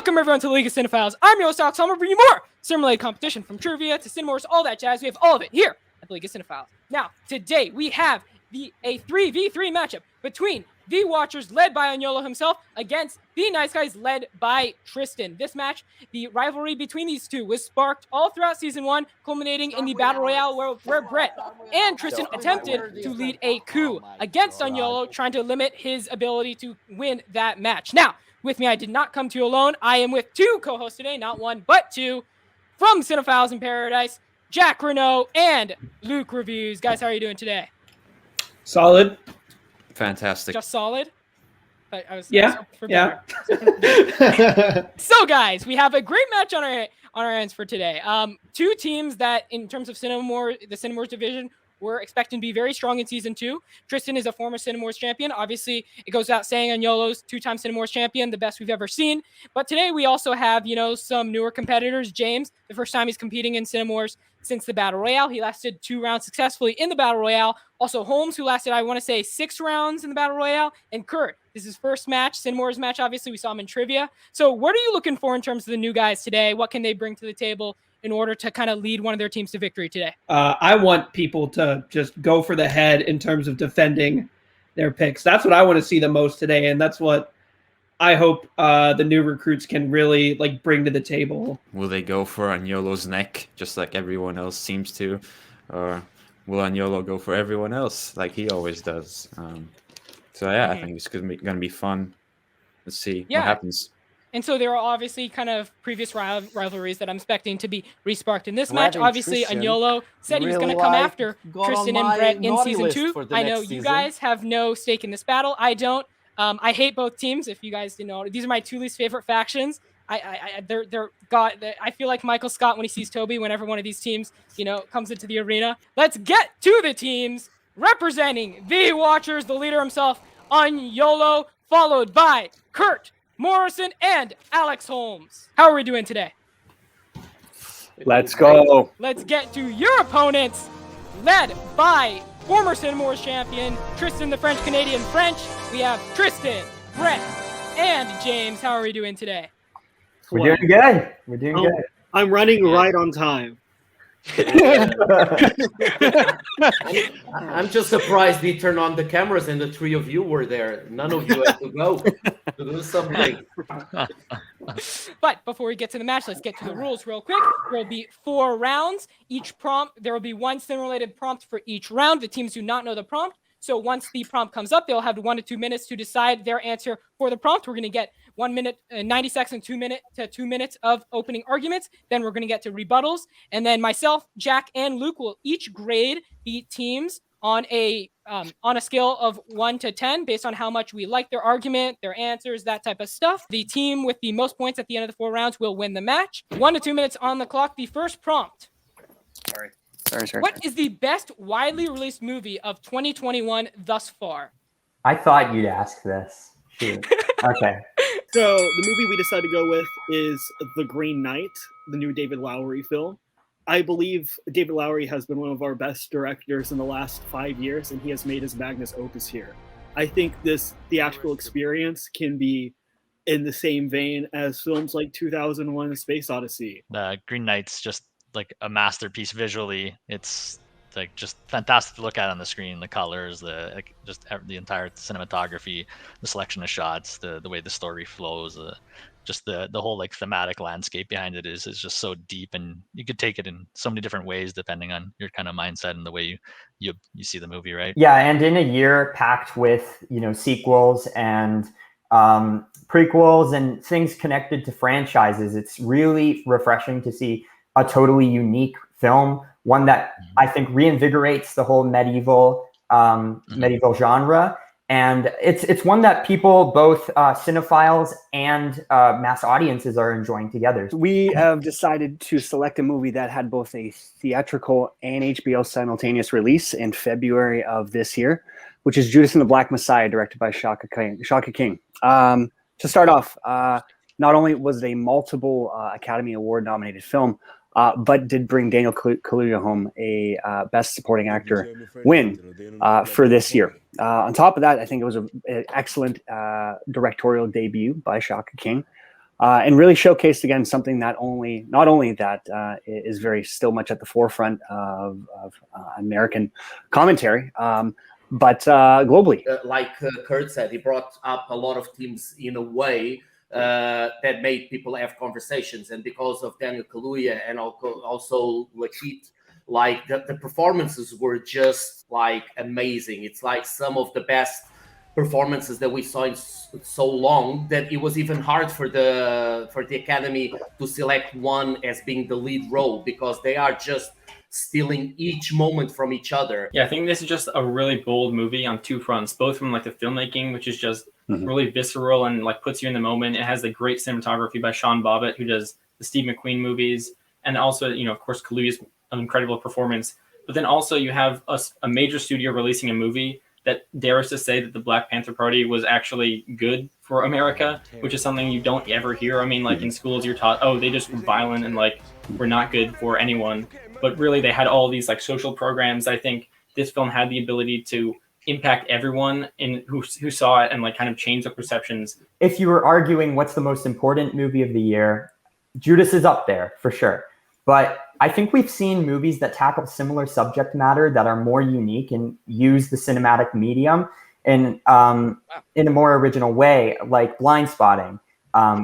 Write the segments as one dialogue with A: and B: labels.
A: Welcome everyone to the League of Cinephiles. I'm your host, Alex Helmer, bringing you more cinema-related competition from trivia to Cinemores, all that jazz. We have all of it here at the League of Cinephiles. Now, today we have a 3v3 matchup between the Watchers, led by Unyolo himself, against the Nice Guys, led by Tristan. This match, the rivalry between these two, was sparked all throughout Season 1, culminating in the Battle Royale where Brett and Tristan attempted to lead a coup against Unyolo, trying to limit his ability to win that match. Now, with me, I did not come to you alone. I am with two co-hosts today, not one, but two, from Cinephiles in Paradise, Jack Renault and Luke Reviews. Guys, how are you doing today?
B: Solid.
C: Fantastic.
A: Just solid?
B: Yeah.
A: So, guys, we have a great match on our hands for today. Two teams that, in terms of the Cinemores division, we're expecting to be very strong in Season 2. Tristan is a former Cinemores champion. Obviously, it goes without saying, Unyolo's two-time Cinemores champion, the best we've ever seen. But today we also have, some newer competitors. James, the first time he's competing in Cinemores since the Battle Royale. He lasted 2 rounds successfully in the Battle Royale. Also, Holmes, who lasted, 6 rounds in the Battle Royale. And Kurt, this is his first match, Cinemores match. Obviously, we saw him in trivia. So what are you looking for in terms of the new guys today? What can they bring to the table in order to kind of lead one of their teams to victory today?
B: I want people to just go for the head in terms of defending their picks. That's what I want to see the most today, and that's what I hope the new recruits can really bring to the table.
C: Will they go for Unyolo's neck, just like everyone else seems to? Or will Unyolo go for everyone else, like he always does? I think it's going to be fun. Let's see what happens. And
A: so there are obviously kind of previous rivalries that I'm expecting to be resparked in this match. Obviously, Unyolo said he was going to come after Tristan and Brett in Season 2. I know you guys have no stake in this battle. I don't. I hate both teams. If you guys didn't know, these are my two least favorite factions. I feel like Michael Scott when he sees Toby whenever one of these teams, comes into the arena. Let's get to the teams representing the Watchers, the leader himself, Unyolo, followed by Kurt Morrison and Alex Holmes. How are we doing today?
D: Let's go.
A: Let's get to your opponents, led by former Cinemores champion Tristan the French-Canadian French. We have Tristan, Brett, and James. How are we doing today?
D: We're doing good. We're doing good.
E: I'm running right on time.
F: I'm just surprised we turned on the cameras and the three of you were there. None of you had to go to do something.
A: But before we get to the match, let's get to the rules real quick. There will be 4 rounds. There will be 1 sim-related prompt for each round. The teams do not know the prompt. So once the prompt comes up, they'll have 1 to 2 minutes to decide their answer for the prompt. We're going to get 1 minute, 90 seconds, 2 minutes of opening arguments. Then we're going to get to rebuttals. And then myself, Jack, and Luke will each grade the teams on a scale of 1 to 10 based on how much we like their argument, their answers, that type of stuff. The team with the most points at the end of the 4 rounds will win the match. 1 to 2 minutes on the clock. The first prompt.
D: Sorry.
A: What is the best widely released movie of 2021 thus far?
G: I thought you'd ask this. Shoot. Okay.
E: So the movie we decided to go with is The Green Knight, the new David Lowery film. I believe David Lowery has been one of our best directors in the last 5 years, and he has made his magnus opus here. I think this theatrical experience can be in the same vein as films like 2001: A Space Odyssey.
H: Green Knight's just like a masterpiece visually. It's like just fantastic to look at on the screen. The colors, the entire cinematography, the selection of shots, the way the story flows, just the whole thematic landscape behind it is just so deep, and you could take it in so many different ways depending on your kind of mindset and the way you see the movie, right?
G: Yeah, and in a year packed with sequels and prequels and things connected to franchises, it's really refreshing to see a totally unique film, one that I think reinvigorates the whole medieval genre. And it's one that people, both cinephiles and mass audiences, are enjoying together.
D: We have decided to select a movie that had both a theatrical and HBO simultaneous release in February of this year, which is Judas and the Black Messiah, directed by Shaka King. To start off, not only was it a multiple Academy Award nominated film, but did bring Daniel Kaluuya home a Best Supporting Actor win for this year. On top of that, I think it was an excellent directorial debut by Shaka King. and really showcased again something that not only that is very still much at the forefront of American commentary, but globally.
F: Like Kurt said, he brought up a lot of teams in a way that made people have conversations, and because of Daniel Kaluuya and also Lakeith, like the performances were just like amazing. It's like some of the best performances that we saw in so long that it was even hard for the Academy to select one as being the lead role, because they are just stealing each moment from each other.
I: Yeah, I think this is just a really bold movie on two fronts, both from like the filmmaking, which is just really visceral and like puts you in the moment. It has the great cinematography by Sean Bobbitt, who does the Steve McQueen movies, and also, you know, of course, Kaluuya's incredible performance. But then also you have a major studio releasing a movie that dares to say that the Black Panther Party was actually good for America, which is something you don't ever hear. I mean, like in schools, you're taught, oh, they just were violent and like were not good for anyone. But really, they had all these like social programs. I think this film had the ability to impact everyone who saw it and like kind of change the perceptions.
G: If you were arguing what's the most important movie of the year, Judas is up there for sure. But I think we've seen movies that tackle similar subject matter that are more unique and use the cinematic medium in a more original way, like Blind Spotting,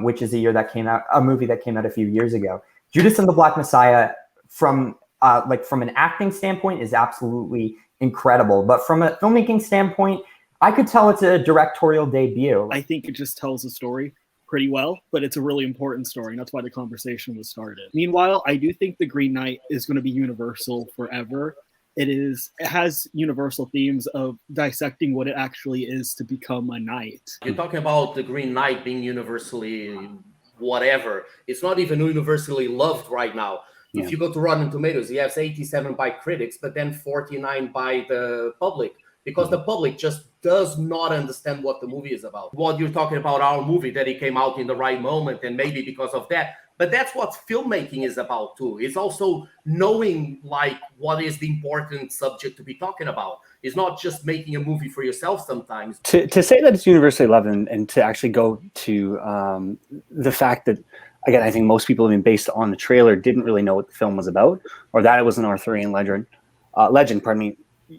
G: which is a movie that came out a few years ago. Judas and the Black Messiah, from an acting standpoint, is absolutely incredible. But from a filmmaking standpoint, I could tell it's a directorial debut.
E: I think it just tells a story pretty well, but it's a really important story, and that's why the conversation was started. Meanwhile, I do think The Green Knight is going to be universal forever. It has universal themes of dissecting what it actually is to become a knight.
F: You're talking about The Green Knight being universally whatever. It's not even universally loved right now. If you go to Rotten Tomatoes, he has 87 by critics, but then 49 by the public, because the public just does not understand what the movie is about. What you're talking about, our movie, that it came out in the right moment, and maybe because of that. But that's what filmmaking is about too. It's also knowing like what is the important subject to be talking about. It's not just making a movie for yourself sometimes.
D: To say that it's universally loved and to actually go to the fact that, again, I think most people, even based on the trailer, didn't really know what the film was about, or that it was an Arthurian legend.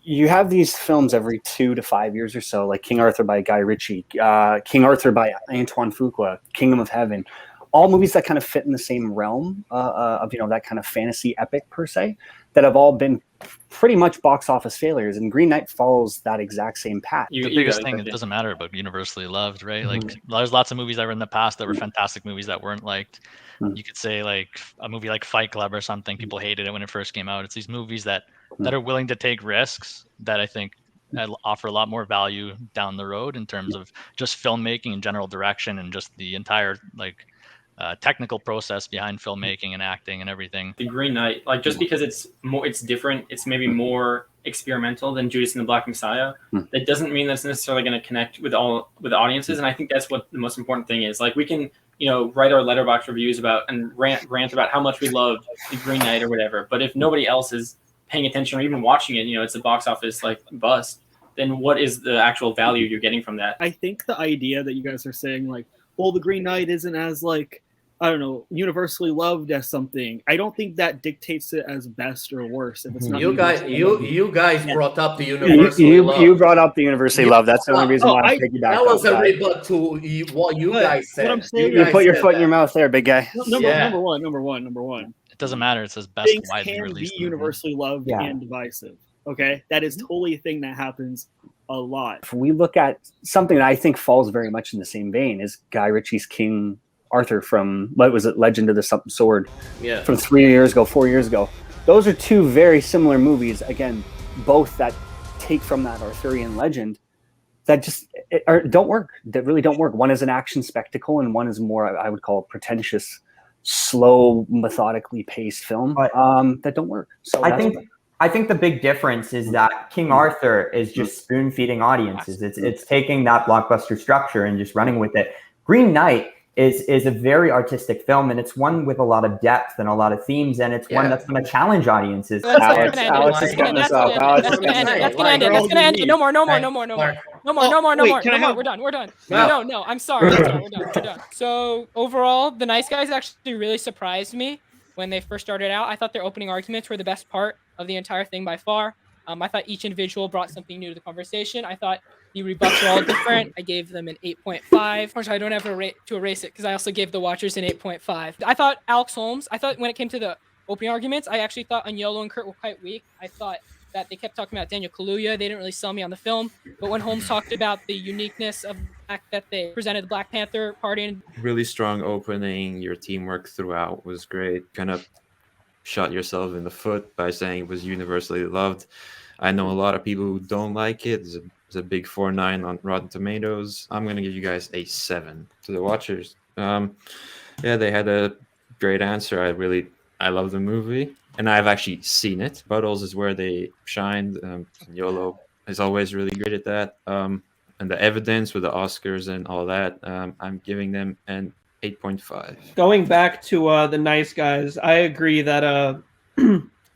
D: You have these films every 2 to 5 years or so, like King Arthur by Guy Ritchie, King Arthur by Antoine Fuqua, Kingdom of Heaven, all movies that kind of fit in the same realm of that kind of fantasy epic per se, that have all been pretty much box office failures. And Green Knight follows that exact same path.
H: The biggest thing, it doesn't matter about universally loved, right? Like there's lots of movies that were in the past that were fantastic movies that weren't liked. You could say like a movie like Fight Club or something. People hated it when it first came out. It's these movies that are willing to take risks that I think offer a lot more value down the road in terms of just filmmaking and general direction and just the entire like technical process behind filmmaking and acting and everything.
I: The Green Knight, like just because it's different, it's maybe more experimental than Judas and the Black Messiah. That doesn't mean that's necessarily going to connect with audiences, and I think that's what the most important thing is. Like we can, write our letterbox reviews about and rant about how much we love The Green Knight or whatever, but if nobody else is paying attention or even watching it, it's a box office like bust, then what is the actual value you're getting from that?
E: I think the idea that you guys are saying, like, well, The Green Knight isn't as, like, I don't know, universally loved as something, I don't think that dictates it as best or worse. If it's not
F: you guys brought up the universally loved.
D: You brought up the universally loved. That's the only reason why I picked you back.
F: That was a rebut to what you guys said.
E: What I'm saying,
D: you put your foot in your mouth there, big guy.
E: Number one.
H: It doesn't matter. It says best
E: Things
H: widely
E: can
H: released
E: be universally loved and divisive. Okay, that is totally a thing that happens a lot.
D: If we look at something that I think falls very much in the same vein is Guy Ritchie's King Arthur from, what was it, Legend of the Sword, from 4 years ago. Those are two very similar movies, again, both that take from that Arthurian legend that just don't work, that really don't work. One is an action spectacle and one is more, I would call, pretentious, slow, methodically paced film that don't work. So
G: I think the big difference is that King Arthur is just spoon feeding audiences. It's taking that blockbuster structure and just running with it. Green Knight is a very artistic film, and it's one with a lot of depth and a lot of themes, and it's one that's going to challenge audiences.
D: Alex is cutting us off.
A: That's gonna end it. No more. We're done. No, I'm sorry. We're done. So overall, the Nice Guys actually really surprised me when they first started out. I thought their opening arguments were the best part of the entire thing by far. I thought each individual brought something new to the conversation. I thought the rebuffs were all different. I gave them an 8.5. Of course, I don't have to erase it because I also gave the watchers an 8.5. I thought Alex Holmes, when it came to the opening arguments, I actually thought Unyolo and Kurt were quite weak. I thought that they kept talking about Daniel Kaluuya. They didn't really sell me on the film. But when Holmes talked about the uniqueness of the fact that they presented the Black Panther party. And
C: really strong opening. Your teamwork throughout was great. Kind of shot yourself in the foot by saying it was universally loved. I know a lot of people who don't like it. It's a big 4.9 on Rotten Tomatoes. I'm going to give you guys a 7 to the watchers. Yeah, they had a great answer. I love the movie, and I've actually seen it. Buttles is where they shined. Unyolo is always really great at that. And the evidence with the Oscars and all that, I'm giving them an 8.5.
B: Going back to the Nice Guys, I agree that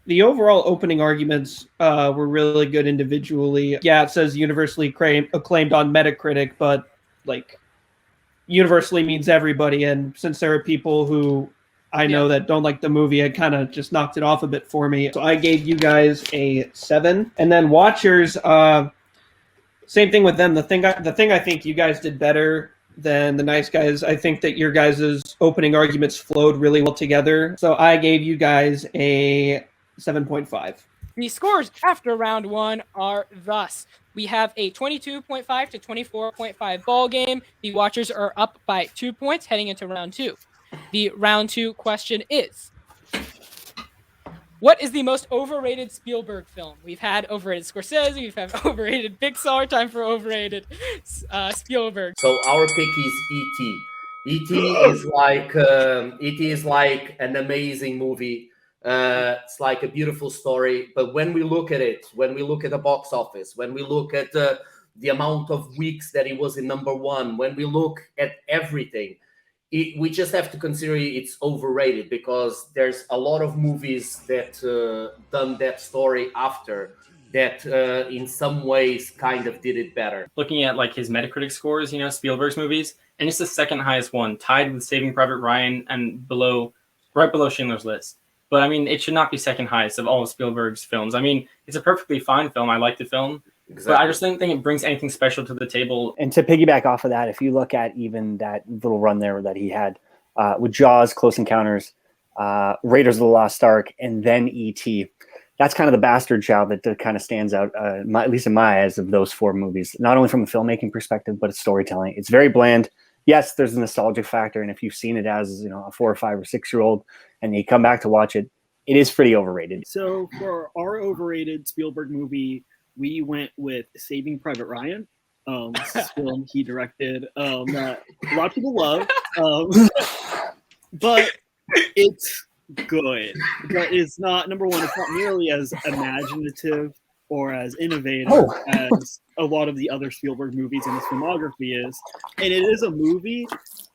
B: the overall opening arguments were really good individually. Yeah, it says universally acclaimed on Metacritic, but like universally means everybody. And since there are people who I know that don't like the movie, it kind of just knocked it off a bit for me. So I gave you guys a 7. And then watchers, same thing with them. The thing I think you guys did better than the Nice Guys. I think that your guys' opening arguments flowed really well together. So I gave you guys a 7.5.
A: The scores after round 1 are thus. We have a 22.5 to 24.5 ball game. The watchers are up by 2 points heading into round 2. The round 2 question is, what is the most overrated Spielberg film? We've had overrated Scorsese, we've had overrated Pixar, time for overrated Spielberg.
F: So our pick is E.T. E.T. is like an amazing movie. It's like a beautiful story. But when we look at it, when we look at the box office, when we look at the amount of weeks that it was in number 1, when we look at everything, we just have to consider it's overrated, because there's a lot of movies that done that story after that in some ways kind of did it better.
I: Looking at like his Metacritic scores, Spielberg's movies, and it's the second highest one, tied with Saving Private Ryan and right below Schindler's List. But I mean, it should not be second highest of all of Spielberg's films. I mean, it's a perfectly fine film. I like the film. Exactly. But I just don't think it brings anything special to the table.
D: And to piggyback off of that, if you look at even that little run there that he had with Jaws, Close Encounters, Raiders of the Lost Ark, and then E.T., that's kind of the bastard child that kind of stands out, at least in my eyes, of those 4 movies. Not only from a filmmaking perspective, but it's storytelling. It's very bland. Yes, there's a nostalgic factor, and if you've seen it as a 4 or 5 or 6-year-old, and you come back to watch it, it is pretty overrated.
E: So for our overrated Spielberg movie, we went with Saving Private Ryan. This film he directed that a lot of people love, but it's good. But it's not, number one, it's not nearly as imaginative or as innovative as a lot of the other Spielberg movies in his filmography is. And it is a movie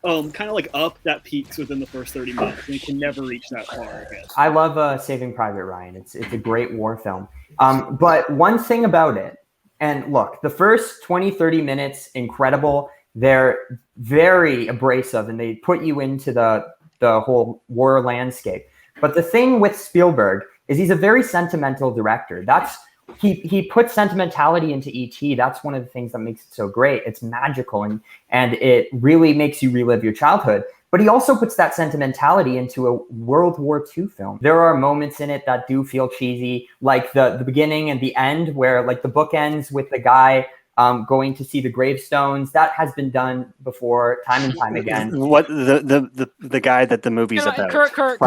E: kind of like Up that peaks within the first 30 minutes and it can never reach that far again.
G: I love Saving Private Ryan. It's a great war film. But one thing about it, and look, the first 20, 30 minutes, incredible. They're very abrasive and they put you into the whole war landscape. But the thing with Spielberg is he's a very sentimental director. He puts sentimentality into E.T. That's one of the things that makes it so great. It's magical and it really makes you relive your childhood. But he also puts that sentimentality into a World War II film. There are moments in it that do feel cheesy, like the beginning and the end, where like the book ends with the guy going to see the gravestones. That has been done before, time and time again.
D: What the guy that the movie's about?
A: Kurt.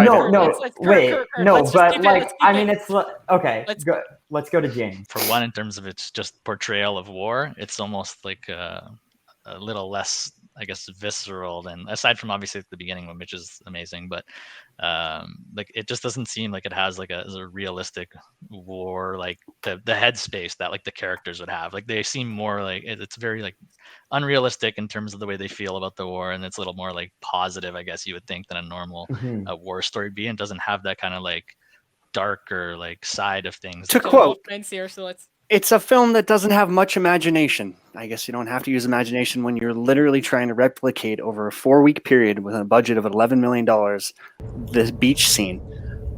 G: Let's go to James.
H: For one, in terms of its just portrayal of war, it's almost like a little less I guess, visceral than, aside from obviously at the beginning, which is amazing, but like it just doesn't seem like it has like a realistic war, like the headspace that like the characters would have. Like they seem more like it's very like unrealistic in terms of the way they feel about the war, and it's a little more like positive, I guess you would think, than a normal war story be, and doesn't have that kind of like darker like side of things.
D: To quote,
A: here, so let's.
D: It's a film that doesn't have much imagination. I guess you don't have to use imagination when you're literally trying to replicate over a 4-week period with a budget of $11 million this beach scene.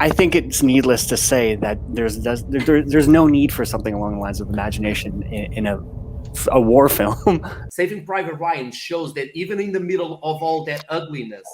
D: I think it's needless to say that there's no need for something along the lines of imagination in a war film.
F: Saving Private Ryan shows that even in the middle of all that ugliness,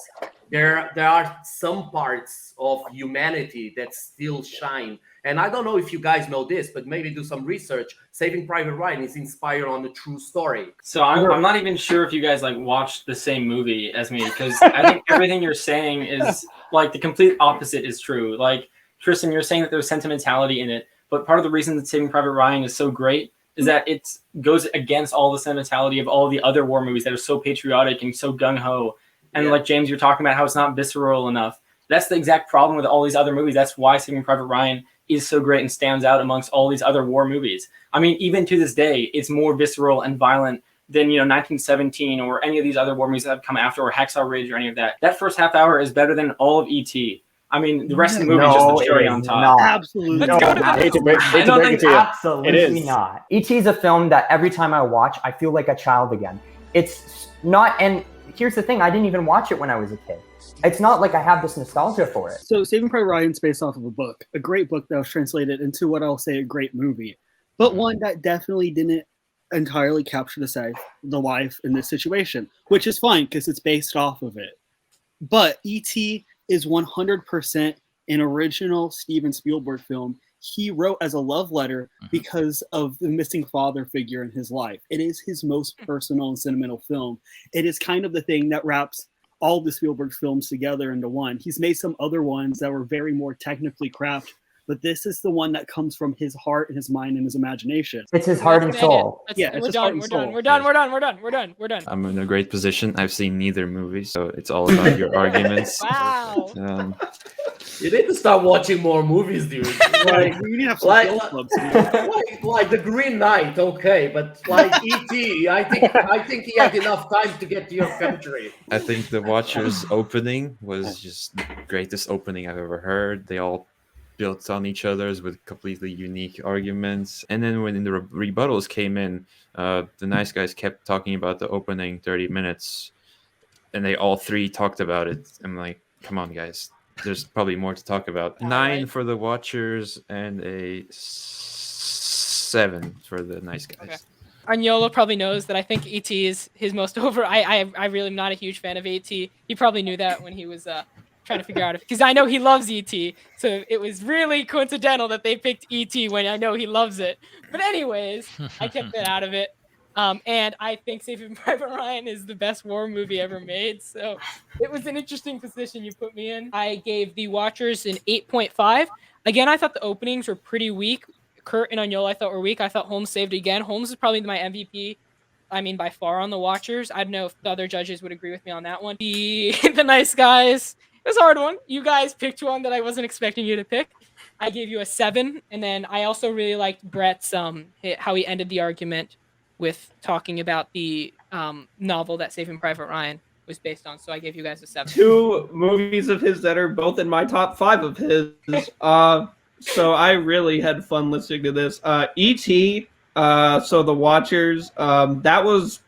F: there are some parts of humanity that still shine. And I don't know if you guys know this, but maybe do some research. Saving Private Ryan is inspired on a true story.
I: So I'm not even sure if you guys like watched the same movie as me, because I think everything you're saying is like the complete opposite is true. Like Tristan, you're saying that there's sentimentality in it, but part of the reason that Saving Private Ryan is so great is that it goes against all the sentimentality of all the other war movies that are so patriotic and so gung-ho. And like James, you're talking about how it's not visceral enough. That's the exact problem with all these other movies. That's why Saving Private Ryan is so great and stands out amongst all these other war movies. I mean, even to this day, it's more visceral and violent than, 1917 or any of these other war movies that have come after, or Hacksaw Ridge or any of that. That first half hour is better than all of E.T. I mean, the rest of the movie is just the cherry on top.
E: Absolutely.
D: No,
G: absolutely not. E.T. is a film that every time I watch, I feel like a child again. It's not, and here's the thing, I didn't even watch it when I was a kid. It's not like I have this nostalgia for it.
E: So Saving Private Ryan's based off of a book, a great book that was translated into what I'll say a great movie, but one that definitely didn't entirely capture the life in this situation, which is fine because it's based off of it. But E.T. is 100% an original Steven Spielberg film he wrote as a love letter because of the missing father figure in his life. It is his most personal and sentimental film. It is kind of the thing that wraps all the Spielberg films together into one. He's made some other ones that were very more technically crafted, but this is the one that comes from his heart and his mind and his imagination.
G: It's his heart and soul.
A: We're done.
C: I'm in a great position. I've seen neither movie, so it's all about your arguments.
A: Wow.
F: You need to start watching more movies, dude.
E: Like, you need to have some film clubs.
F: Like The Green Knight, okay, but like E.T., I think he had enough time to get to your country.
C: I think The Watcher's opening was just the greatest opening I've ever heard. They all built on each other's with completely unique arguments. And then when the rebuttals came in, the nice guys kept talking about the opening 30 minutes, and they all three talked about it. I'm like, come on, guys. There's probably more to talk about. 9 for The Watchers and a 7 for the nice guys.
A: Okay. Unyolo probably knows that I think E.T. is his most over. I really am not a huge fan of E.T. He probably knew that when he was trying to figure out, because I know he loves E.T. So it was really coincidental that they picked E.T. when I know he loves it. But anyways, I kept it out of it. And I think Saving Private Ryan is the best war movie ever made. So it was an interesting position you put me in. I gave The Watchers an 8.5. Again, I thought the openings were pretty weak. Kurt and Unyolo I thought were weak. I thought Holmes saved it again. Holmes is probably my MVP. I mean, by far on The Watchers. I don't know if the other judges would agree with me on that one. The nice guys. It was a hard one. You guys picked one that I wasn't expecting you to pick. I gave you a 7. And then I also really liked Brett's how he ended the argument with talking about the novel that Saving Private Ryan was based on. So I gave you guys a 7.
B: 2 movies of his that are both in my top 5 of his. So I really had fun listening to this. E.T., so The Watchers, that was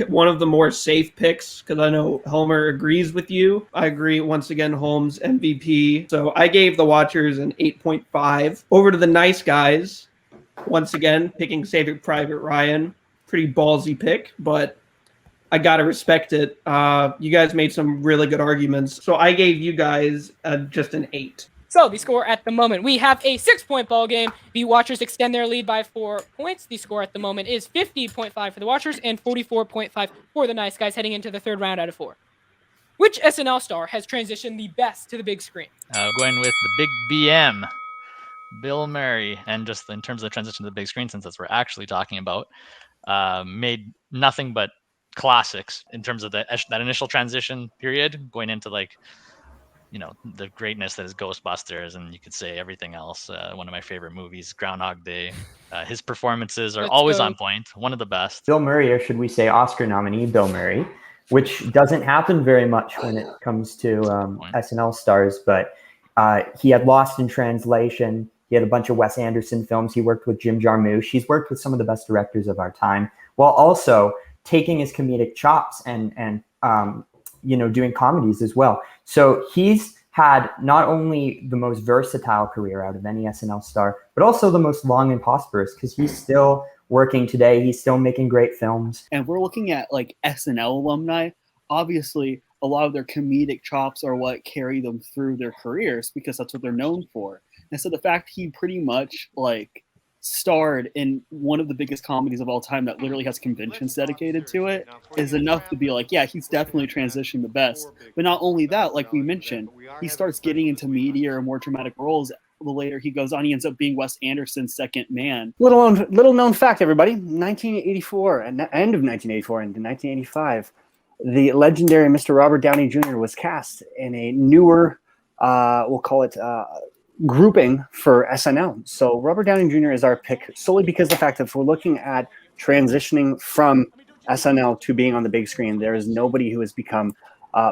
B: one of the more safe picks because I know Helmer agrees with you. I agree. Once again, Holmes MVP. So I gave The Watchers an 8.5. Over to the nice guys. Once again, picking Saving Private Ryan. Pretty ballsy pick, but I gotta respect it. You guys made some really good arguments. So I gave you guys just an 8.
A: So the score at the moment, we have a 6-point ball game. The Watchers extend their lead by 4 points. The score at the moment is 50.5 for the Watchers and 44.5 for the nice guys heading into the 3rd round out of 4. Which SNL star has transitioned the best to the big screen?
H: Going with the big BM, Bill Murray. And just in terms of the transition to the big screen, since that's what we're actually talking about, made nothing but classics in terms of that initial transition period, going into like, the greatness that is Ghostbusters, and you could say everything else. One of my favorite movies, Groundhog Day. His performances are always on point. One of the best.
G: Bill Murray, or should we say Oscar nominee Bill Murray, which doesn't happen very much when it comes to SNL stars, but he had Lost in Translation. He had a bunch of Wes Anderson films. He worked with Jim Jarmusch. He's worked with some of the best directors of our time, while also taking his comedic chops and doing comedies as well. So he's had not only the most versatile career out of any SNL star, but also the most long and prosperous, because he's still working today. He's still making great films.
E: And we're looking at like SNL alumni. Obviously, a lot of their comedic chops are what carry them through their careers, because that's what they're known for. And so the fact he pretty much like starred in one of the biggest comedies of all time that literally has conventions dedicated to it is enough to be like, yeah, he's definitely transitioned the best. But not only that, like we mentioned, he starts getting into meatier and more dramatic roles. The later he goes on, he ends up being Wes Anderson's second man.
D: Little known fact, everybody. 1984, end of 1984 into 1985, the legendary Mr. Robert Downey Jr. was cast in a newer, we'll call it grouping for SNL. So Robert Downey Jr. is our pick solely because the fact that if we're looking at transitioning from SNL to being on the big screen, there is nobody who has become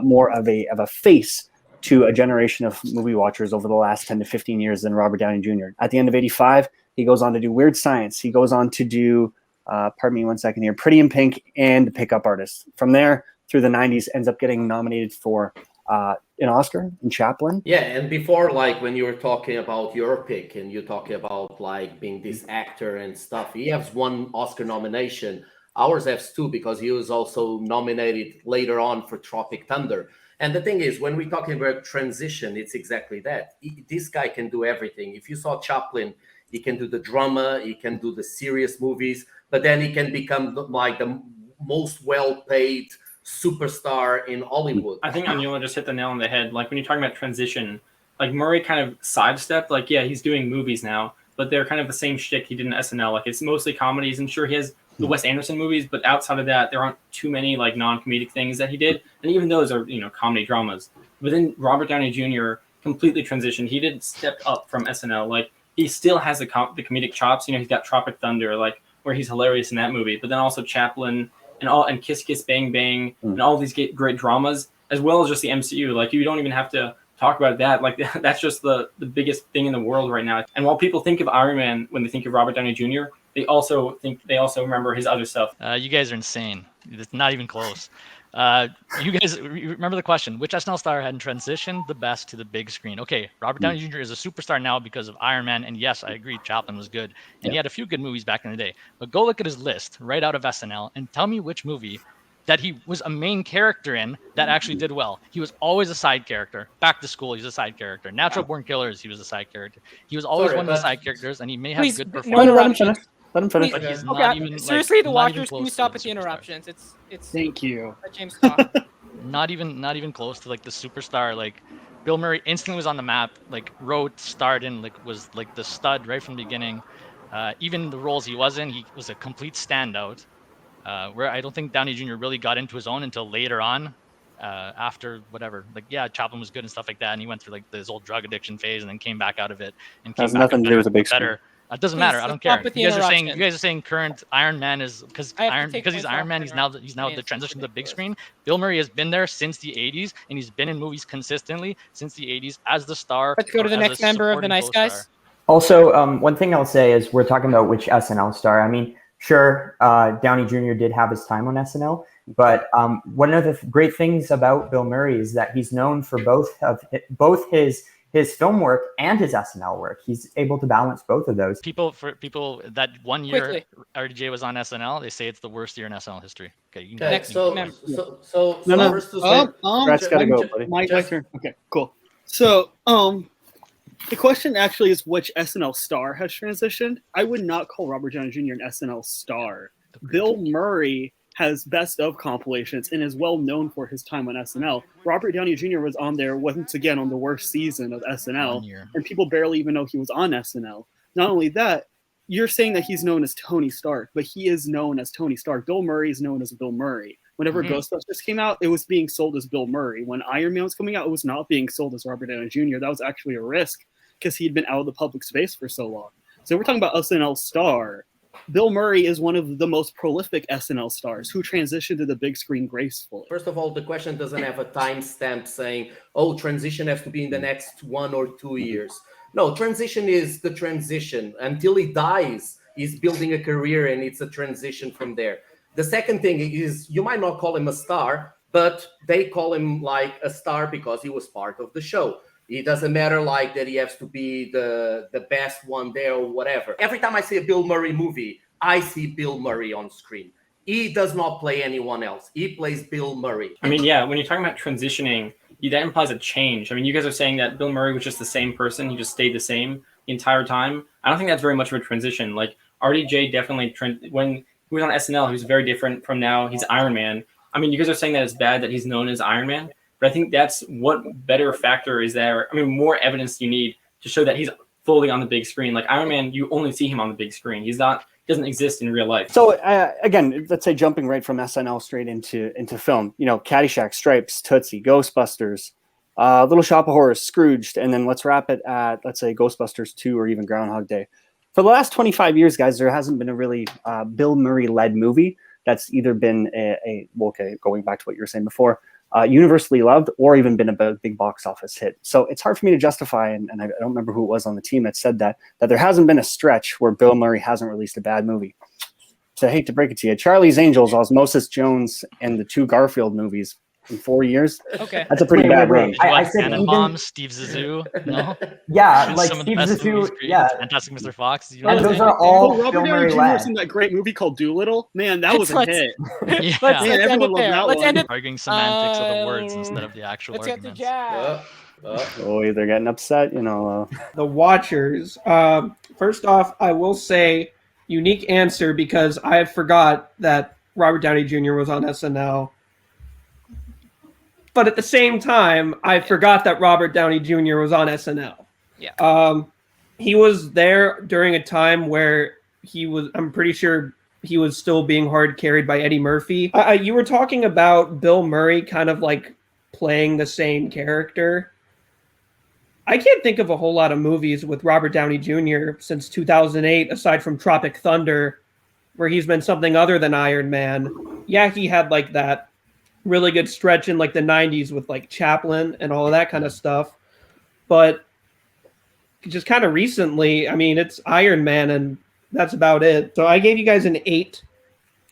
D: more of a face to a generation of movie watchers over the last 10 to 15 years than Robert Downey Jr. At the end of 85, he goes on to do Weird Science. He goes on to do, pardon me one second here, Pretty in Pink and Pickup Artist. From there through the 90s, ends up getting nominated for an Oscar in Chaplin.
F: Yeah, and before, like when you were talking about your pick and you're talking about like being this actor and stuff, he has one Oscar nomination. Ours has two, because he was also nominated later on for Tropic Thunder. And the thing is, when we're talking about transition, it's exactly that. This guy can do everything. If you saw Chaplin, he can do the drama, he can do the serious movies, but then he can become like the most well-paid superstar in Hollywood.
I: I think Unyolo just hit the nail on the head. Like when you're talking about transition, like Murray kind of sidestepped. Like, yeah, he's doing movies now, but they're kind of the same shtick he did in SNL. Like it's mostly comedies, and sure, he has the Wes Anderson movies, but outside of that, there aren't too many like non-comedic things that he did, and even those are comedy dramas. But then Robert Downey Jr. completely transitioned. He didn't step up from SNL. Like he still has the comedic chops. He's got Tropic Thunder, like where he's hilarious in that movie, but then also Chaplin and Kiss Kiss Bang Bang and all these great dramas, as well as just the MCU. Like you don't even have to talk about that. Like that's just the biggest thing in the world right now. And while people think of Iron Man when they think of Robert Downey Jr., they also remember his other stuff.
H: You guys are insane. It's not even close. You guys remember the question: which SNL star had transitioned the best to the big screen? Okay, Robert Downey Jr. is a superstar now because of Iron Man, and yes, I agree, Chaplin was good, and he had a few good movies back in the day. But go look at his list right out of SNL and tell me which movie that he was a main character in that actually did well. He was always a side character. Back to School, he's a side character. Natural Born Killers, he was a side character. He was always one of the side characters, and he may have good performance.
D: Let him finish.
H: But he's
A: Okay,
H: not even,
A: seriously, the
H: not even
A: watchers,
H: close
A: can you
H: to
A: stop
H: the
A: at the
H: superstar.
A: interruptions? It's
E: Thank you.
A: let James talk.
H: Not even close to like the superstar. Like Bill Murray instantly was on the map. Like wrote, starred in, like was like the stud right from the beginning. Even the roles he was in, he was a complete standout. Where I don't think Downey Jr. really got into his own until later on, after whatever. Like yeah, Chaplin was good and stuff like that, and he went through like this old drug addiction phase and then came back out of it and came
D: Has
H: back
D: nothing to do with the big
H: better. It doesn't
A: Please,
H: matter. I
A: let's
H: don't care.
A: stop with the
H: You guys
A: interruption.
H: are saying current Iron Man is because he's Iron Man. He's now the transition to the big screen. Bill Murray has been there since the '80s, and he's been in movies consistently since the '80s as the star.
A: Let's go to the next member of the Nice Guys.
G: Also, one thing I'll say is we're talking about which SNL star. I mean, sure, Downey Jr. did have his time on SNL, but one of the great things about Bill Murray is that he's known for both his film work and his SNL work. He's able to balance both of those.
H: People that 1 year
A: Quickly.
H: RDJ was on SNL, they say it's the worst year in SNL history. Okay, you can
F: Okay,
A: Next
F: so
A: member.
F: first to say,
D: Brad's gotta go, buddy.
E: My turn. Okay, cool. So, the question actually is which SNL star has transitioned. I would not call Robert Downey Jr. an SNL star. Bill Murray has best of compilations and is well known for his time on SNL. Robert Downey Jr. was on there once again on the worst season of SNL, and people barely even know he was on SNL. Not only that, you're saying that he's known as Tony Stark, but he is known as Tony Stark. Bill Murray is known as Bill Murray. Whenever Ghostbusters came out, it was being sold as Bill Murray. When Iron Man was coming out, it was not being sold as Robert Downey Jr. That was actually a risk because he'd been out of the public space for so long. So we're talking about SNL star. Bill Murray is one of the most prolific SNL stars who transitioned to the big screen gracefully.
F: First of all, the question doesn't have a timestamp saying, oh, transition has to be in the next 1 or 2 years. No, transition is the transition. Until he dies, he's building a career, and it's a transition from there. The second thing is, you might not call him a star, but they call him like a star because he was part of the show. It doesn't matter like that he has to be the best one there or whatever. Every time I see a Bill Murray movie, I see Bill Murray on screen. He does not play anyone else. He plays Bill Murray.
I: I mean, yeah, when you're talking about transitioning, that implies a change. I mean, you guys are saying that Bill Murray was just the same person. He just stayed the same the entire time. I don't think that's very much of a transition. Like, RDJ definitely, when he was on SNL, he was very different from now. He's Iron Man. I mean, you guys are saying that it's bad that he's known as Iron Man, but I think that's what better factor is there. I mean, more evidence you need to show that he's fully on the big screen. Like Iron Man, you only see him on the big screen. He doesn't exist in real life.
D: So again, let's say jumping right from SNL straight into film, Caddyshack, Stripes, Tootsie, Ghostbusters, Little Shop of Horrors, Scrooged, and then let's wrap it at, let's say, Ghostbusters 2 or even Groundhog Day. For the last 25 years, guys, there hasn't been a really Bill Murray-led movie that's either been going back to what you were saying before, universally loved or even been a big box office hit. So it's hard for me to justify, and I don't remember who it was on the team that said that there hasn't been a stretch where Bill Murray hasn't released a bad movie. So I hate to break it to you. Charlie's Angels, Osmosis Jones, and the 2 Garfield movies in 4 years.
A: Okay.
D: That's a pretty bad range.
H: I said Tannenbaum, Steve Zissou. No?
G: Yeah, like
H: Some of the
G: Steve
H: best
G: Zissou.
H: movies,
G: Yeah,
H: Fantastic Mr. Fox. You
G: and
H: know
G: those are all
E: Robert
G: Bill
E: Downey
G: Murray
E: Jr.
G: led.
E: was in that great movie called Doolittle. Man, that was a
A: Let's-
E: hit.
H: yeah.
A: Let's
E: Man,
A: end
E: everyone
A: it
E: loved
A: there.
E: that
A: Let's
E: one.
A: end it.
H: Arguing semantics of the words instead of the actual
A: Let's get to
H: arguments.
A: Jazz.
D: Oh, they're getting upset,
B: The Watchers. First off, I will say unique answer because I forgot that Robert Downey Jr. was on SNL. But at the same time, I forgot that Robert Downey Jr. was on SNL.
A: Yeah.
B: He was there during a time where I'm pretty sure he was still being hard carried by Eddie Murphy. You were talking about Bill Murray kind of like playing the same character. I can't think of a whole lot of movies with Robert Downey Jr. since 2008, aside from Tropic Thunder, where he's been something other than Iron Man. Yeah, he had like that really good stretch in like the 90s with like Chaplin and all of that kind of stuff. But just kind of recently, I mean, it's Iron Man and that's about it. So I gave you guys an 8.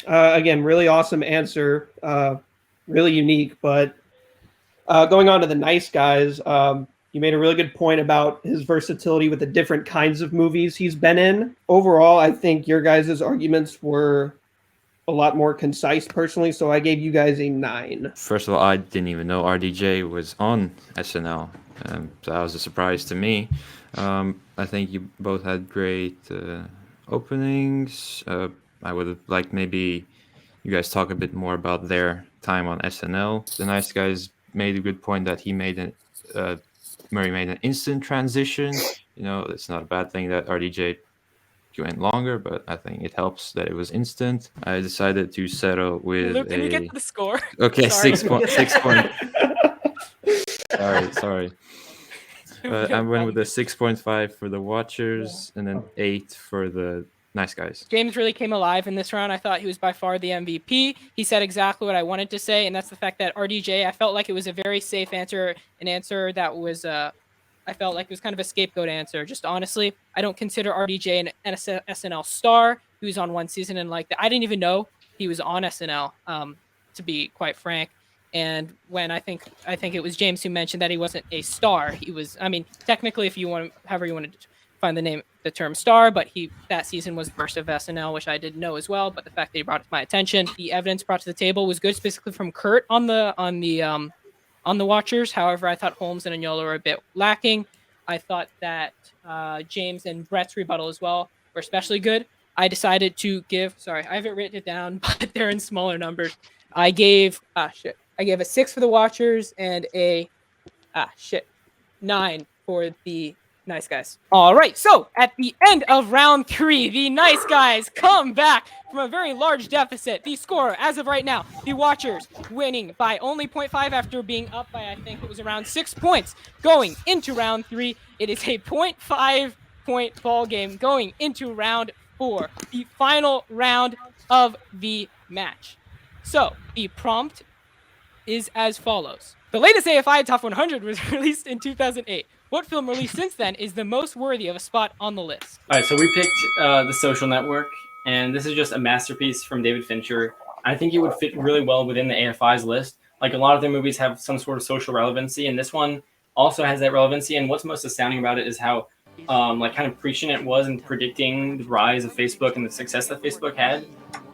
B: Again, really awesome answer. Really unique. But going on to the nice guys, you made a really good point about his versatility with the different kinds of movies he's been in. Overall, I think your guys' arguments were a lot more concise personally, so I gave you guys a 9.
C: First of all, I didn't even know RDJ was on SNL, so that was a surprise to me. I think you both had great openings. I would have liked maybe you guys talk a bit more about their time on SNL. The nice guys made a good point that Murray made an instant transition. It's not a bad thing that RDJ went longer, but I think it helps that it was instant. I decided to settle with
A: Luke, can you get to the score?
C: Okay,
A: Sorry.
C: 6 point. Sorry. I went with a 6.5 for the Watchers and then 8 for the nice guys.
A: James really came alive in this round. I thought he was by far the MVP. He said exactly what I wanted to say, and that's the fact that RDJ, I felt like it was a very safe answer, an answer that was, I felt like it was kind of a scapegoat answer. Just honestly, I don't consider RDJ an SNL star. He was on one season and like that. I didn't even know he was on SNL, to be quite frank. And when I think it was James who mentioned that he wasn't a star. He was, I mean, technically, if you want, however you want to find the term star, but that season was first of SNL, which I didn't know as well. But the fact that he brought it to my attention, the evidence brought to the table was good, specifically from Kurt on the Watchers. However, I thought Holmes and Unyolo were a bit lacking. I thought that James and Brett's rebuttal as well were especially good. I decided to give, I haven't written it down, but they're in smaller numbers. I gave a 6 for the Watchers and a 9 for the Nice guys. All right, so at the end of round 3, the nice guys come back from a very large deficit. The score, as of right now, the Watchers winning by only 0.5 after being up by, I think it was around 6 points. Going into round 3, it is a 0.5 point ball game going into round 4, the final round of the match. So the prompt is as follows. The latest AFI Top 100 was released in 2008. What film released since then is the most worthy of a spot on the list?
I: All right, so we picked The Social Network, and this is just a masterpiece from David Fincher. I think it would fit really well within the AFI's list. Like, a lot of their movies have some sort of social relevancy, and this one also has that relevancy. And what's most astounding about it is how like kind of prescient it was in predicting the rise of Facebook and the success that Facebook had.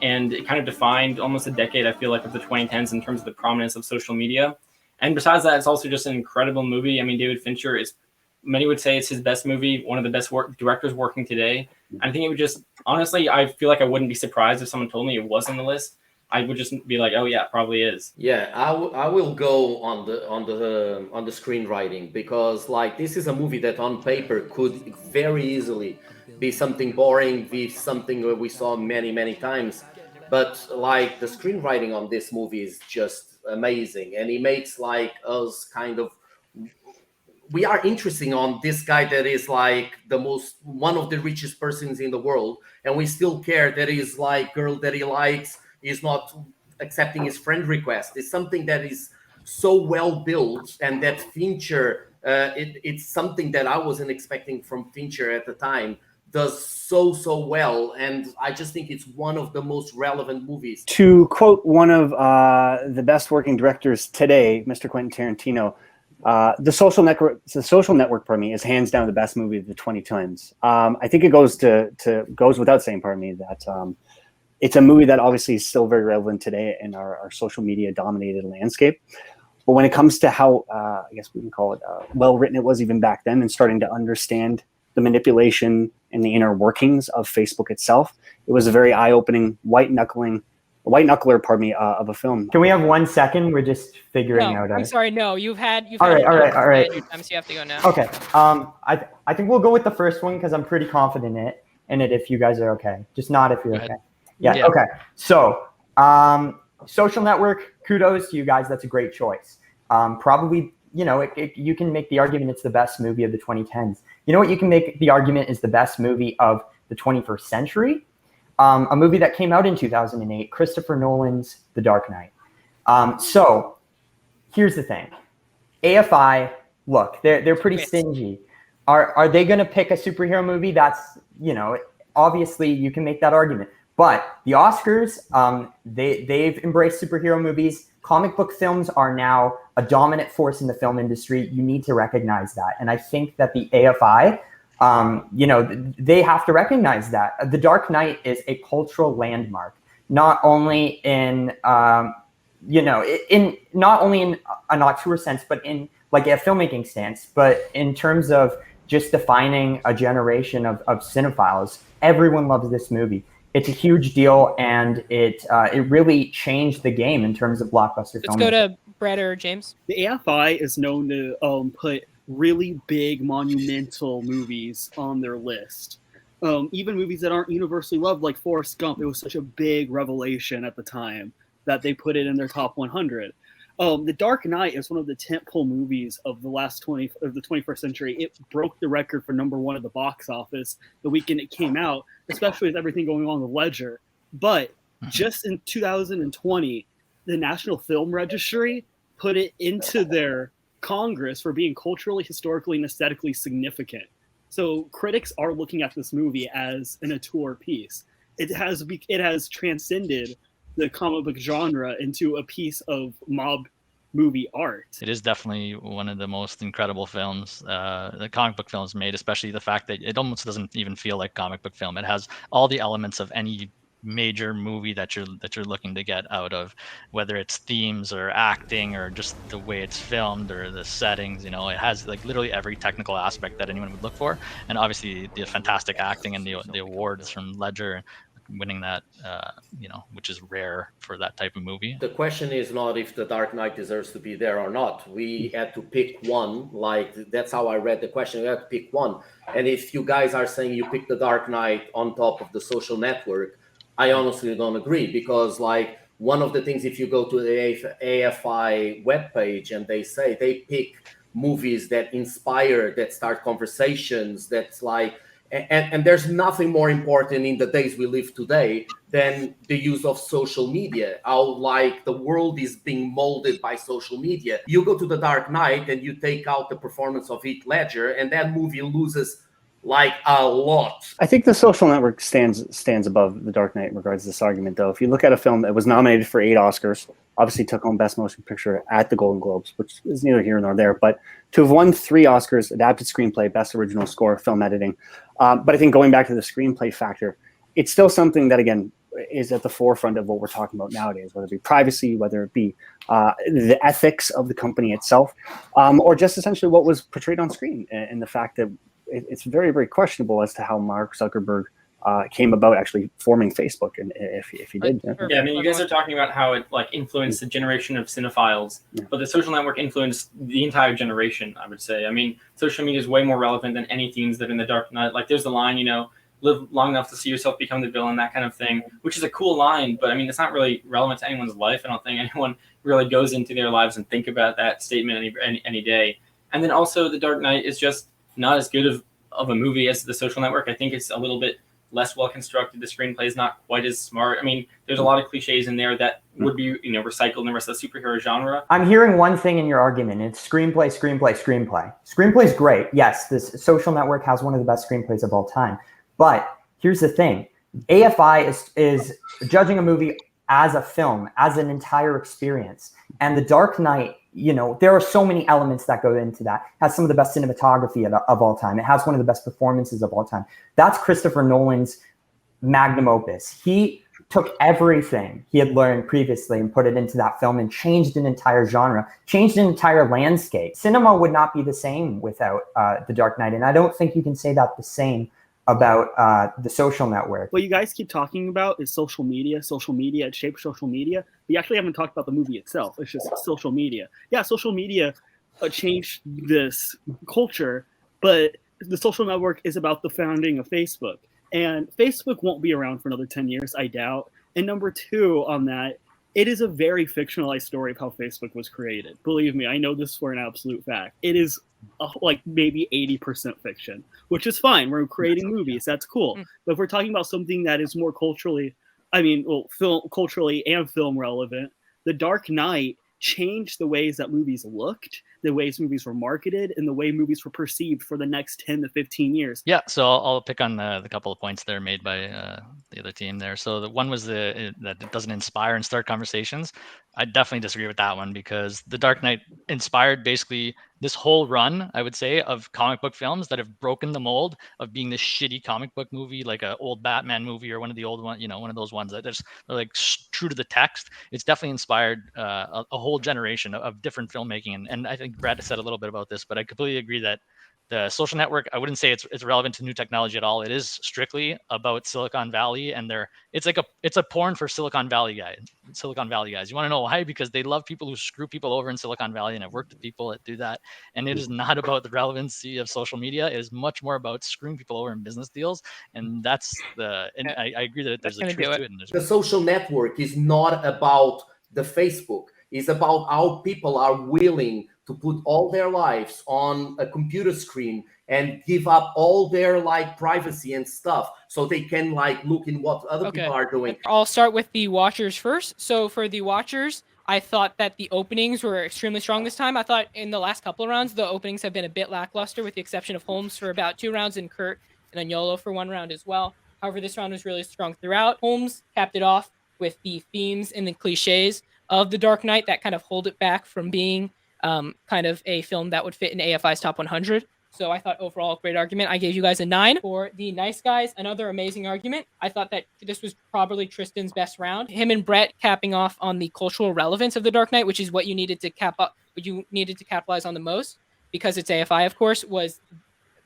I: And it kind of defined almost a decade, I feel like, of the 2010s in terms of the prominence of social media. And besides that, it's also just an incredible movie. I mean, David Fincher is, many would say it's his best movie, one of the best directors working today. I think it would just, honestly, I feel like I wouldn't be surprised if someone told me it was on the list. I would just be like, oh yeah, it probably is.
F: Yeah, I will go on the screenwriting, because like this is a movie that on paper could very easily be something boring, be something that we saw many times, but like the screenwriting on this movie is just amazing, and it makes like us kind of, we are interesting on this guy that is like one of the richest persons in the world, and we still care that he's like girl that he likes is not accepting his friend request. It's something that is so well built, and that Fincher, it's something that I wasn't expecting from Fincher at the time, does so well, and I just think it's one of the most relevant movies.
D: To quote one of the best working directors today, Mr. Quentin Tarantino, the Social Network, pardon me, is hands down the best movie of the 2010s. I think it goes without saying, pardon me, that it's a movie that obviously is still very relevant today in our social media dominated landscape. But when it comes to how, I guess we can call it well written it was even back then, and starting to understand the manipulation and the inner workings of Facebook itself, it was a very eye-opening, white knuckler, of a film.
G: Can we have 1 second? We're just figuring out.
A: I'm sorry. No, you've had.
G: All right.
A: Your time, so you have to go now.
G: Okay. I think we'll go with the first one because I'm pretty confident in it. If you guys are okay, just nod if you're okay. Yeah. Okay. So, Social Network. Kudos to you guys. That's a great choice. Probably, you can make the argument it's the best movie of the 2010s. You know what? You can make the argument is the best movie of the 21st century. A movie that came out in 2008, Christopher Nolan's The Dark Knight. So here's the thing. AFI, look, they're pretty stingy. Are they going to pick a superhero movie? That's, obviously you can make that argument. But the Oscars, they've embraced superhero movies. Comic book films are now a dominant force in the film industry. You need to recognize that. And I think that the AFI, they have to recognize that. The Dark Knight is a cultural landmark, not only in not only in an auteur sense, but in like a filmmaking stance, but in terms of just defining a generation of cinephiles. Everyone loves this movie. It's a huge deal, and it really changed the game in terms of blockbuster filmmaking.
A: Let's go to Brett or James.
E: The AFI is known to put really big, monumental movies on their list. Even movies that aren't universally loved, like Forrest Gump, it was such a big revelation at the time that they put it in their top 100. The Dark Knight is one of the tentpole movies of the of the 21st century. It broke the record for #1 at the box office the weekend it came out, especially with everything going on with Ledger. But just in 2020, the National Film Registry put it into their Congress for being culturally, historically, and aesthetically significant. So critics are looking at this movie as an auteur piece. It has transcended the comic book genre into a piece of mob movie art.
H: It is definitely one of the most incredible films the comic book films made, especially the fact that it almost doesn't even feel like comic book film. It has all the elements of any major movie that you're looking to get out of, whether it's themes or acting or just the way it's filmed or the settings. It has like literally every technical aspect that anyone would look for, and obviously the fantastic acting and the awards from Ledger, winning that, which is rare for that type of movie.
F: The question is not if The Dark Knight deserves to be there or not. We had to pick one. Like, that's how I read the question. We had to pick one. And if you guys are saying you pick The Dark Knight on top of The Social Network, I honestly don't agree, because like one of the things, if you go to the AFI webpage and they say they pick movies that inspire, that start conversations, that's like, and there's nothing more important in the days we live today than the use of social media. How like the world is being molded by social media. You go to The Dark Knight and you take out the performance of Heath Ledger, and that movie loses like a lot.
D: I think The Social Network stands above The Dark Knight in regards to this argument, though. If you look at a film that was nominated for 8 Oscars, obviously took home Best Motion Picture at the Golden Globes, which is neither here nor there, but to have won 3 Oscars, Adapted Screenplay, Best Original Score, Film Editing. But I think going back to the screenplay factor, it's still something that, again, is at the forefront of what we're talking about nowadays, whether it be privacy, whether it be the ethics of the company itself, or just essentially what was portrayed on screen, and the fact that it's very, very questionable as to how Mark Zuckerberg came about actually forming Facebook, and if he did.
I: Yeah, I mean, you guys are talking about how it like influenced the generation of cinephiles, but The Social Network influenced the entire generation, I would say. I mean, social media is way more relevant than any themes that are in The Dark Knight. Like, there's the line, live long enough to see yourself become the villain, that kind of thing, which is a cool line, but I mean, it's not really relevant to anyone's life. I don't think anyone really goes into their lives and think about that statement any day. And then also, The Dark Knight is just not as good of a movie as The Social Network. I think it's a little bit less well constructed. The screenplay is not quite as smart. I mean, there's a lot of cliches in there that would be recycled in the rest of the superhero genre.
G: I'm hearing one thing in your argument. It's screenplay. Screenplay is great. Yes, this Social Network has one of the best screenplays of all time. But here's the thing. AFI is judging a movie as a film, as an entire experience. And The Dark Knight, there are so many elements that go into that. It has some of the best cinematography of all time. It has one of the best performances of all time. That's Christopher Nolan's magnum opus. He took everything he had learned previously and put it into that film and changed an entire genre, changed an entire landscape. Cinema would not be the same without The Dark Knight. And I don't think you can say that the same about The Social Network.
E: What you guys keep talking about is social media, it shapes social media. We actually haven't talked about the movie itself. It's just social media. Yeah, social media changed this culture, but The Social Network is about the founding of Facebook. And Facebook won't be around for another 10 years, I doubt. And number 2 on that, it is a very fictionalized story of how Facebook was created. Believe me, I know this for an absolute fact. It is like maybe 80% fiction, which is fine. We're creating movies. That's cool. But if we're talking about something that is more culturally, culturally and film relevant, The Dark Knight changed the ways that movies looked, the ways movies were marketed, and the way movies were perceived for the next 10 to 15 years.
H: Yeah, so I'll pick on the couple of points that are made by the other team there. So the one was that it doesn't inspire and start conversations. I definitely disagree with that one, because The Dark Knight inspired basically this whole run, I would say, of comic book films that have broken the mold of being this shitty comic book movie, like an old Batman movie or one of the old ones, one of those ones that they're like true to the text. It's definitely inspired a whole generation of different filmmaking. And I think Brad said a little bit about this, but I completely agree that The Social Network, I wouldn't say it's relevant to new technology at all. It is strictly about Silicon Valley, and it's a porn for Silicon Valley guys. You want to know why? Because they love people who screw people over in Silicon Valley, and I've worked with people that do that. And it is not about the relevancy of social media. It is much more about screwing people over in business deals. And I agree that there's a truth to it.
F: The Social Network is not about the Facebook. It's about how people are willing to put all their lives on a computer screen and give up all their privacy and stuff so they can look in what other people are doing.
A: I'll start with the watchers first. So for the watchers, I thought that the openings were extremely strong this time. I thought in the last couple of rounds, the openings have been a bit lackluster, with the exception of Holmes for about 2 rounds and Kurt and Unyolo for 1 round as well. However, this round was really strong throughout. Holmes capped it off with the themes and the cliches of The Dark Knight that kind of hold it back from being kind of a film that would fit in AFI's top 100. So I thought overall, great argument. I gave you guys a 9. For the Nice Guys, another amazing argument. I thought that this was probably Tristan's best round. Him and Brett capping off on the cultural relevance of The Dark Knight, which is what you needed to capitalize on the most, because it's AFI, of course,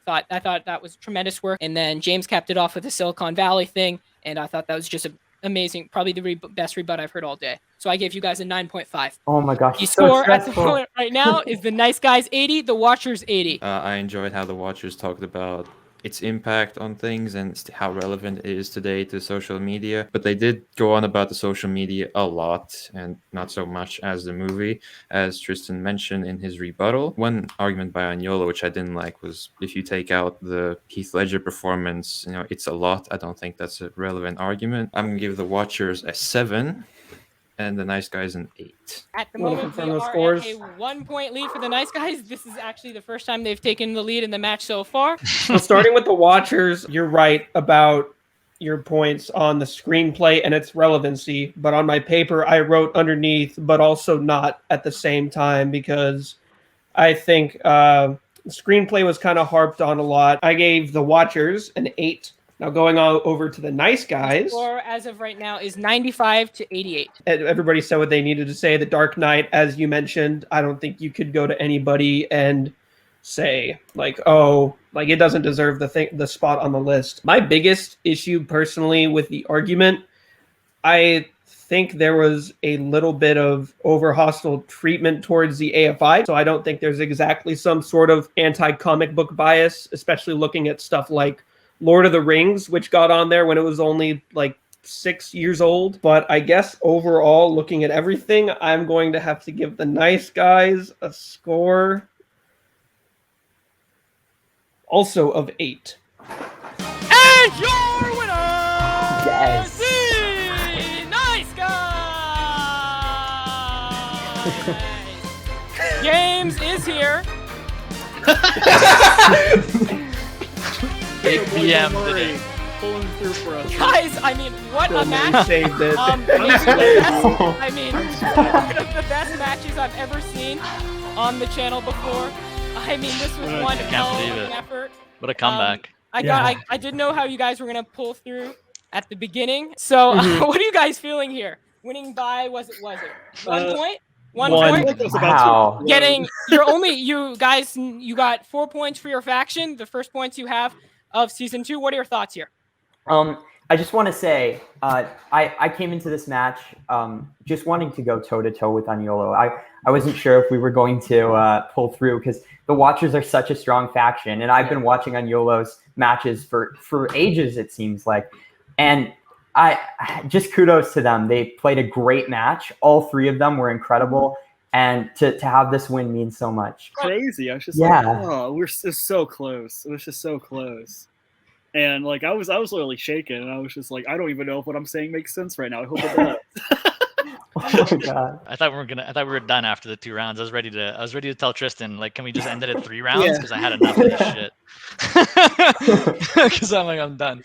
A: I thought that was tremendous work. And then James capped it off with the Silicon Valley thing. and I thought that was just amazing. Probably the best rebut I've heard all day. So I gave you guys a 9.5.
G: Oh my gosh,
A: The
G: so
A: score at the
G: stressful.
A: moment right now is the Nice Guys 80, the Watchers 80.
C: I enjoyed how the Watchers talked about its impact on things and how relevant it is today to social media. But they did go on about the social media a lot and not so much as the movie, as Tristan mentioned in his rebuttal. One argument by Unyolo, which I didn't like, was if you take out the Heath Ledger performance, it's a lot. I don't think that's a relevant argument. I'm going to give the Watchers a 7. And the Nice Guys an 8.
A: At the
B: Wanna
A: moment, we
B: confirm those
A: are
B: scores?
A: at a 1-point lead for the Nice Guys. This is actually the first time they've taken the lead in the match so far.
B: So starting with the Watchers, you're right about your points on the screenplay and its relevancy, but on my paper I wrote underneath, but also not at the same time, because I think screenplay was kind of harped on a lot. I gave the Watchers an 8. Now going on over to the Nice Guys.
A: The score as of right now is 95 to 88.
B: Everybody said what they needed to say. The Dark Knight, as you mentioned, I don't think you could go to anybody and say like, oh, like it doesn't deserve the spot on the list. My biggest issue personally with the argument, I think there was a little bit of over hostile treatment towards the AFI. So I don't think there's exactly some sort of anti-comic book bias, especially looking at stuff like Lord of the Rings, which got on there when it was only like 6 years old. But I guess overall, looking at everything, I'm going to have to give the Nice Guys a score also of 8.
A: And your winner,
G: Yes.
A: the Nice Guys. James is here.
H: Big BM
E: Murray
H: today.
E: pulling through for us.
A: Guys, I mean, what a
B: We
A: match.
B: saved it.
A: One of the best matches I've ever seen on the channel before. I mean, this was one
H: Can't
A: hell
H: believe
A: of an
H: it.
A: effort.
H: What a comeback.
A: I didn't know how you guys were gonna pull through at the beginning. So, what are you guys feeling here? Winning by was it 1 point? 1
B: One.
A: point.
G: Wow.
A: Getting you got 4 points for your faction. The first points you have of season 2. What are your thoughts here?
G: I just want to say, I came into this match just wanting to go toe-to-toe with Unyolo. I wasn't sure if we were going to pull through because the Watchers are such a strong faction, and I've been watching Unyolo's matches for ages, it seems like. And I just kudos to them. They played a great match. All 3 of them were incredible. And to have this win means so much.
E: Crazy. I was just
G: Yeah.
E: like, oh, we're just so close. It was just so close. And like I was literally shaking, and I was just like, I don't even know if what I'm saying makes sense right now. I hope it does.
G: Oh my God.
H: I thought we were done after the 2 rounds. I was ready to tell Tristan, like, can we just end it at 3 rounds? Because I had enough of this shit. Because I'm done.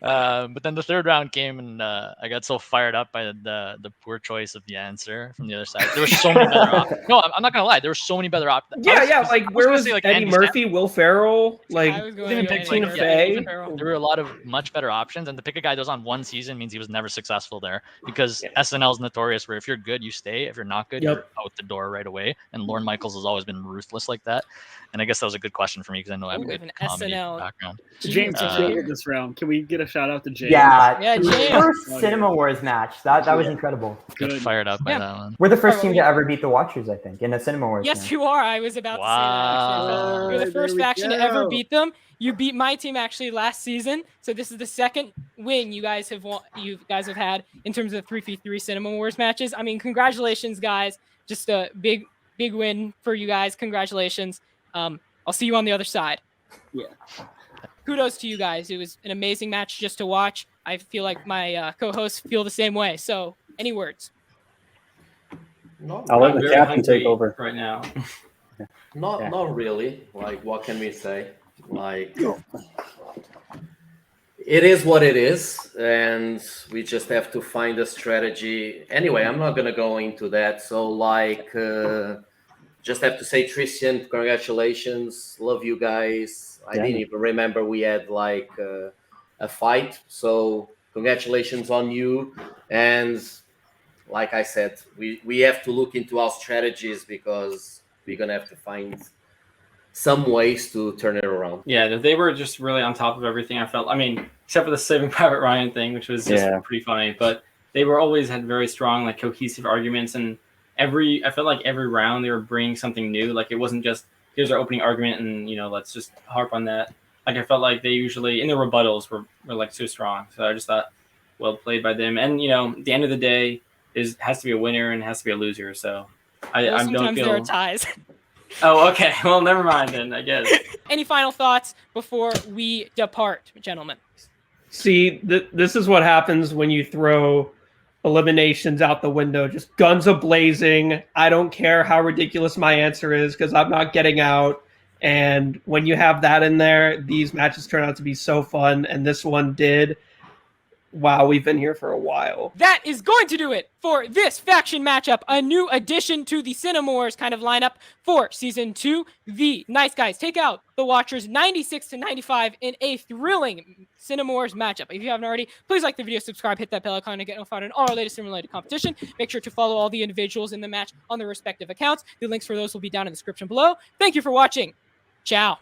H: But then the 3rd round came, and I got so fired up by the poor choice of the answer from the other side. There were so many better options. No, I'm not gonna lie. There were so many better options.
B: Like where was Eddie
H: Andy
B: Murphy, Will Ferrell, like
A: I was going
H: even
A: to
H: pick
A: Andy
B: Tina
A: Murphy.
B: Fey?
H: There were a lot of much better options, and to pick a guy that was on 1 season means he was never successful there, because SNL is notorious where if you're good, you stay. If you're not good,
B: Yep.
H: you're out the door right away. And Lorne Michaels has always been ruthless like that. And I guess that was a good question for me because I know I have a
A: Ooh,
H: good
A: an
H: comedy
A: SNL.
H: background.
E: James
H: Uh,
E: killed this round. Can we get a shout out to James?
G: Yeah,
A: Yeah,
G: the
A: James.
G: first Cinema Wars match. That was incredible.
H: Got
E: Good.
H: fired up by
A: Yeah.
H: that one.
G: We're the first
A: Oh,
G: team to
A: yeah.
G: ever beat the Watchers, I think, in a Cinema Wars
A: Yes,
G: match.
A: you are. I was about to say that. Actually. You're the
E: There
A: first
E: we
A: faction to ever
E: go.
A: beat them. You beat my team actually last season, so this is the second win you guys have had in terms of 3v3 Cinema Wars matches. I mean, congratulations, guys! Just a big win for you guys. Congratulations. I'll see you on the other side.
E: Yeah.
A: Kudos to you guys. It was an amazing match just to watch. I feel like my co-hosts feel the same way. So, any words?
F: Not,
D: I'll let
I: I'm
D: the
I: very
D: captain take
I: hungry
D: over.
I: right now.
F: not really. Like, what can we say? Like, it is what it is, and we just have to find a strategy. Anyway, I'm not gonna go into that. So, like, just have to say, Tristan, congratulations. Love you guys. I didn't even remember we had like a fight. So, congratulations on you. And like I said, we have to look into our strategies because we're gonna have to find some ways to turn it around.
I: Yeah, they were just really on top of everything. I felt. I mean, except for the Saving Private Ryan thing, which was just pretty funny. But they were always had very strong, like cohesive arguments, and I felt like every round they were bringing something new. Like it wasn't just here's our opening argument, and let's just harp on that. Like I felt like they usually in the rebuttals were like so strong. So I just thought well played by them. And at the end of the day has to be a winner and has to be a loser. So I don't feel.
A: Sometimes there are ties.
I: Oh, okay. Well, never mind then, I guess.
A: Any final thoughts before we depart, gentlemen?
B: See, this is what happens when you throw eliminations out the window. Just guns a-blazing. I don't care how ridiculous my answer is because I'm not getting out. And when you have that in there, these matches turn out to be so fun. And this one did. Wow, we've been here for a while.
A: That is going to do it for this faction matchup. A new addition to the Cinemores kind of lineup for Season 2. The Nice Guys take out the Watchers 96-95 in a thrilling Cinemores matchup. If you haven't already, please like the video, subscribe, hit that bell icon to get notified on all our latest simulated competition. Make sure to follow all the individuals in the match on their respective accounts. The links for those will be down in the description below. Thank you for watching. Ciao.